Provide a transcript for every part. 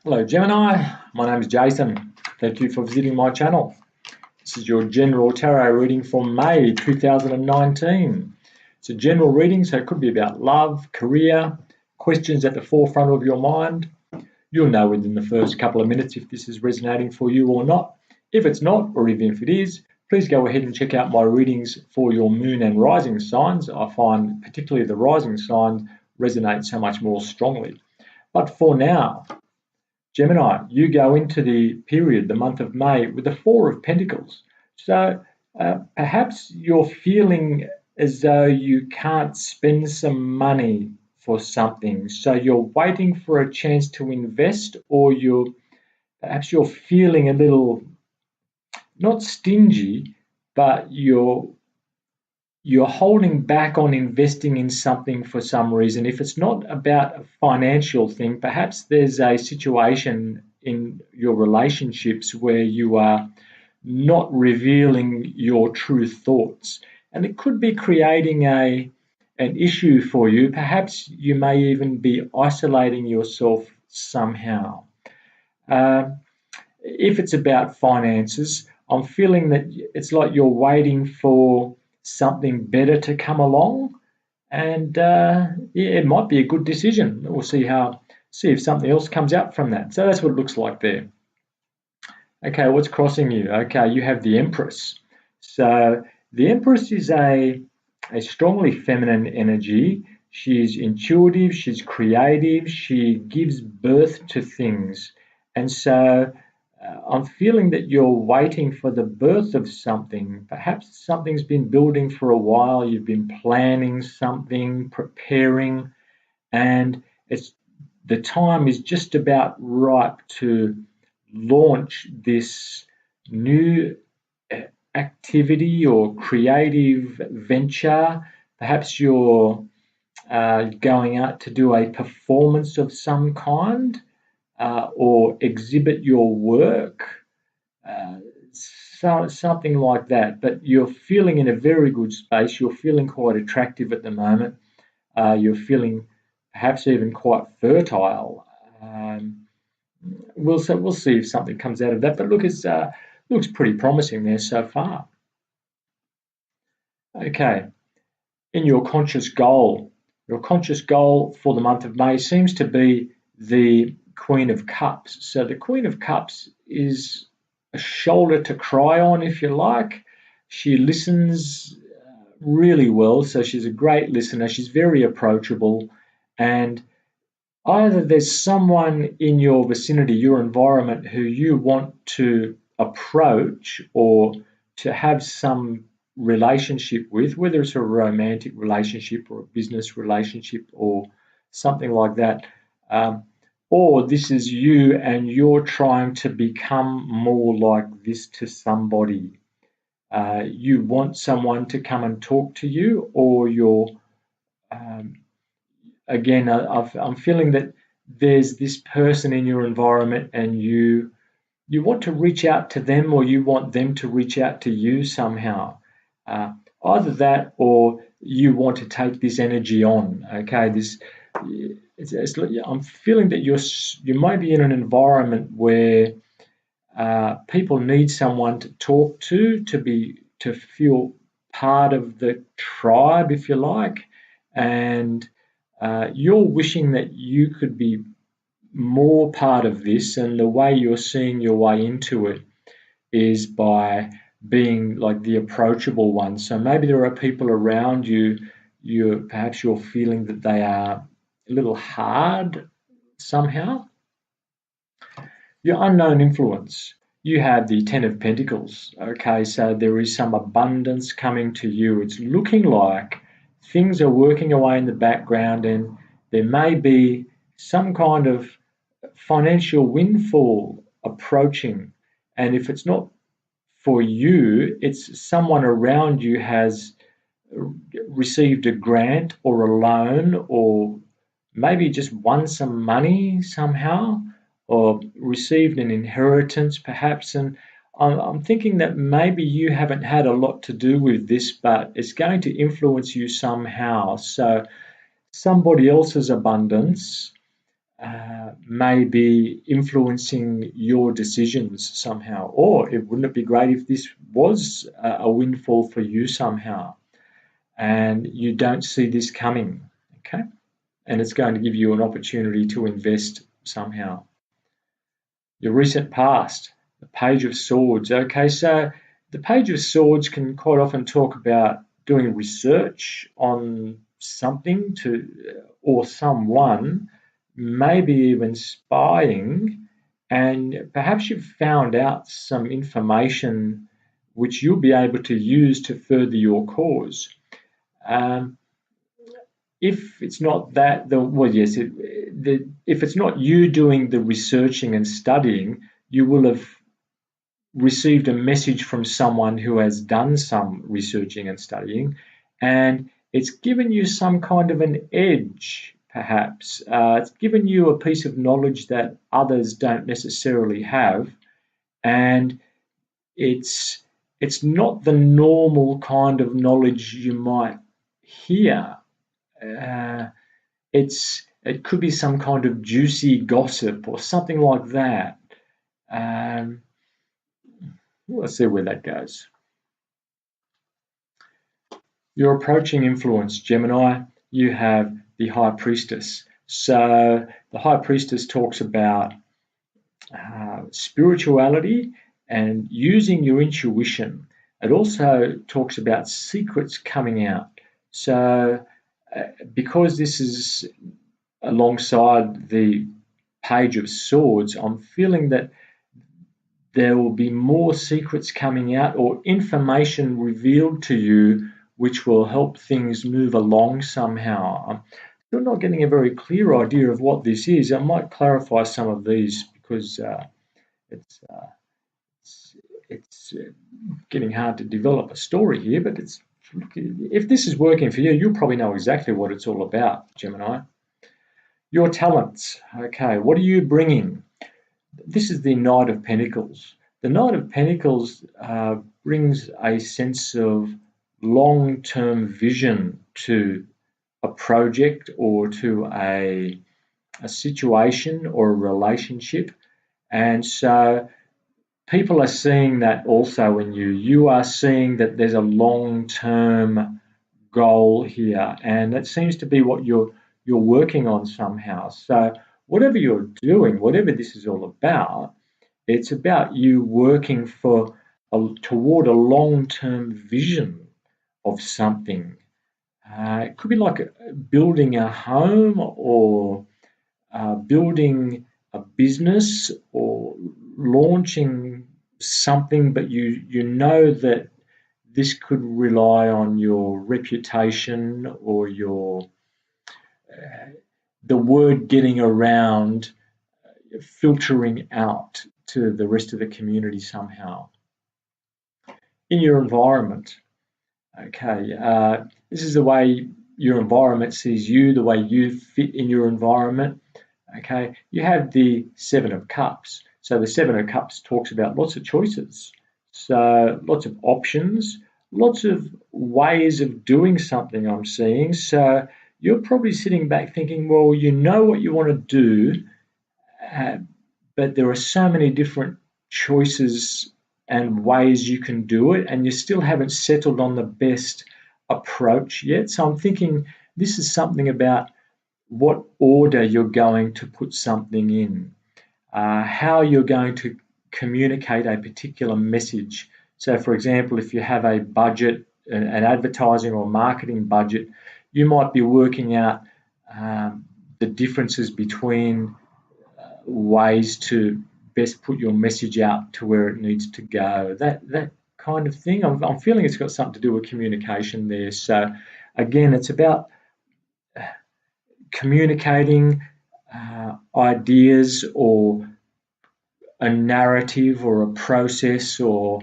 Hello Gemini, my name is Jason. Thank you for visiting my channel. This is your general tarot reading for May 2019. It's a general reading, so it could be about love, career, questions at the forefront of your mind. You'll know within the first couple of minutes if this is resonating for you or not. If it's not, or even if it is, please go ahead and check out my readings for your moon and rising signs. I find particularly the rising signs resonate so much more strongly. But for now, Gemini, you go into the period, the month of May, with the Four of Pentacles. So perhaps you're feeling as though you can't spend some money for something. So you're waiting for a chance to invest, or perhaps you're feeling a little, not stingy, but you're holding back on investing in something for some reason. If it's not about a financial thing, perhaps there's a situation in your relationships where you are not revealing your true thoughts. And it could be creating an issue for you. Perhaps you may even be isolating yourself somehow. If it's about finances, I'm feeling that it's like you're waiting for something better to come along, and it might be a good decision. We'll see if something else comes out from that. So that's what it looks like there. Okay, what's crossing you? Okay, you have the Empress. So the Empress is a strongly feminine energy. She's intuitive, she's creative, she gives birth to things. And so I'm feeling that you're waiting for the birth of something. Perhaps something's been building for a while. You've been planning something, preparing, and the time is just about ripe to launch this new activity or creative venture. Perhaps you're going out to do a performance of some kind. Or exhibit your work, something like that. But you're feeling in a very good space. You're feeling quite attractive at the moment. You're feeling perhaps even quite fertile. We'll see if something comes out of that. But look, it looks pretty promising there so far. Okay, in your conscious goal for the month of May seems to be the Queen of Cups. So the Queen of Cups is a shoulder to cry on, if you like. She listens really well, so she's a great listener. She's very approachable, and either there's someone in your vicinity, your environment, who you want to approach or to have some relationship with, whether it's a romantic relationship or a business relationship or something like that. Or this is you and you're trying to become more like this to somebody. You want someone to come and talk to you, or again, I'm feeling that there's this person in your environment and you want to reach out to them, or you want them to reach out to you somehow. Either that, or you want to take this energy on. Okay, I'm feeling that you might be in an environment where people need someone to talk to feel part of the tribe, if you like, and you're wishing that you could be more part of this, and the way you're seeing your way into it is by being like the approachable one. So maybe there are people around you, perhaps you're feeling that they are a little hard somehow. Your unknown influence. You have the Ten of Pentacles. Okay, so there is some abundance coming to you. It's looking like things are working away in the background, and there may be some kind of financial windfall approaching. And if it's not for you, it's someone around you has received a grant or a loan, or maybe just won some money somehow, or received an inheritance perhaps. And I'm thinking that maybe you haven't had a lot to do with this, but it's going to influence you somehow. So somebody else's abundance may be influencing your decisions somehow. Or wouldn't it be great if this was a windfall for you somehow and you don't see this coming, okay? And it's going to give you an opportunity to invest somehow. Your recent past, the Page of Swords. Okay, so the Page of Swords can quite often talk about doing research on something or someone, maybe even spying, and perhaps you've found out some information which you'll be able to use to further your cause. If it's not that, if it's not you doing the researching and studying, you will have received a message from someone who has done some researching and studying, and it's given you some kind of an edge, perhaps. It's given you a piece of knowledge that others don't necessarily have, and it's not the normal kind of knowledge you might hear. It could be some kind of juicy gossip or something like that. Let's see where that goes. Your approaching influence, Gemini, you have the High Priestess. So the High Priestess talks about spirituality and using your intuition. It also talks about secrets coming out. So because this is alongside the Page of Swords, I'm feeling that there will be more secrets coming out or information revealed to you which will help things move along somehow. I'm still not getting a very clear idea of what this is. I might clarify some of these because it's getting hard to develop a story here, but if this is working for you, you'll probably know exactly what it's all about, Gemini. Your talents. Okay, what are you bringing? This is the Knight of Pentacles. The Knight of Pentacles brings a sense of long-term vision to a project or to a situation or a relationship. And so people are seeing that also in you. You are seeing that there's a long-term goal here, and that seems to be what you're working on somehow. So whatever you're doing, whatever this is all about, it's about you working toward a long-term vision of something. It could be like building a home or building a business or launching something, but you know that this could rely on your reputation or the word getting around, filtering out to the rest of the community somehow. In your environment, okay, this is the way your environment sees you, the way you fit in your environment. Okay, you have the Seven of Cups. So the Seven of Cups talks about lots of choices. So lots of options, lots of ways of doing something I'm seeing. So you're probably sitting back thinking, well, you know what you want to do, but there are so many different choices and ways you can do it, and you still haven't settled on the best approach yet. So I'm thinking this is something about what order you're going to put something in, how you're going to communicate a particular message. So, for example, if you have a budget, an advertising or marketing budget, you might be working out the differences between ways to best put your message out to where it needs to go. That kind of thing. I'm feeling it's got something to do with communication there. So, again, it's about communicating ideas or a narrative or a process or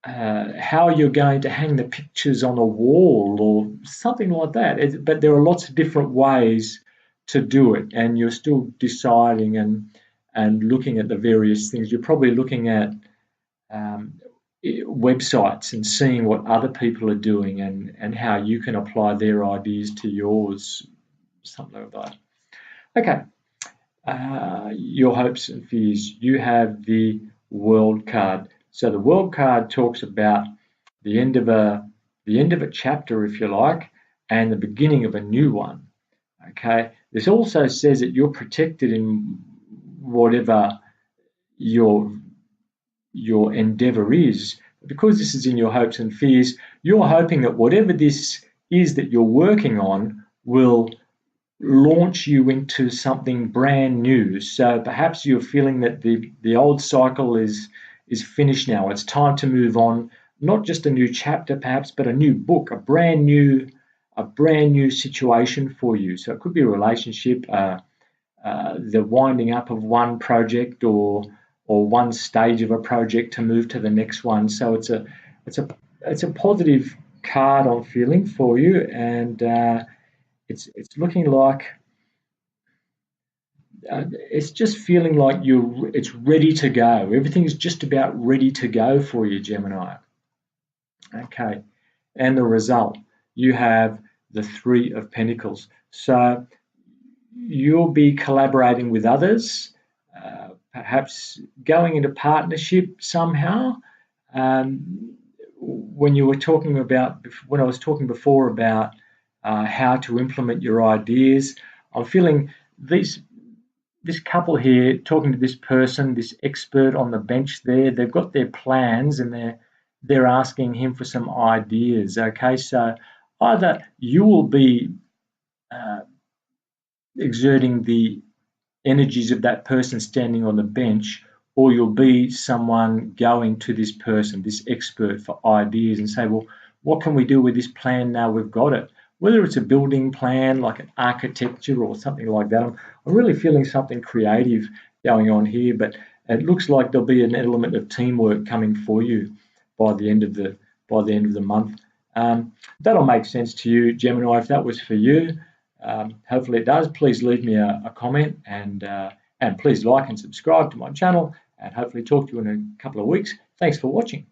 how you're going to hang the pictures on a wall or something like that. But there are lots of different ways to do it, and you're still deciding and looking at the various things. You're probably looking at websites and seeing what other people are doing and how you can apply their ideas to yours, something like that. Okay, your hopes and fears. You have the World card. So the World card talks about the end of a chapter, if you like, and the beginning of a new one. Okay. This also says that you're protected in whatever your endeavor is. Because this is in your hopes and fears, you're hoping that whatever this is that you're working on will launch you into something brand new. So perhaps you're feeling that the old cycle is finished now. It's time to move on. Not just a new chapter, perhaps, but a new book, a brand new situation for you. So it could be a relationship, the winding up of one project, or one stage of a project to move to the next one. So it's a positive card I'm feeling for you, and it's looking like it's just feeling like it's ready to go. Everything's just about ready to go for you, Gemini. Okay, and the result, you have the Three of Pentacles. So you'll be collaborating with others, perhaps going into partnership somehow. When I was talking before about how to implement your ideas, I'm feeling this couple here talking to this person, this expert on the bench there. They've got their plans and they're asking him for some ideas. Okay, so either you will be exerting the energies of that person standing on the bench, or you'll be someone going to this person, this expert, for ideas and say, well, what can we do with this plan now we've got it? Whether it's a building plan, like an architecture or something like that. I'm really feeling something creative going on here, but it looks like there'll be an element of teamwork coming for you by the end of the month. That'll make sense to you, Gemini. If that was for you, hopefully it does. Please leave me a comment, and please like and subscribe to my channel, and hopefully talk to you in a couple of weeks. Thanks for watching.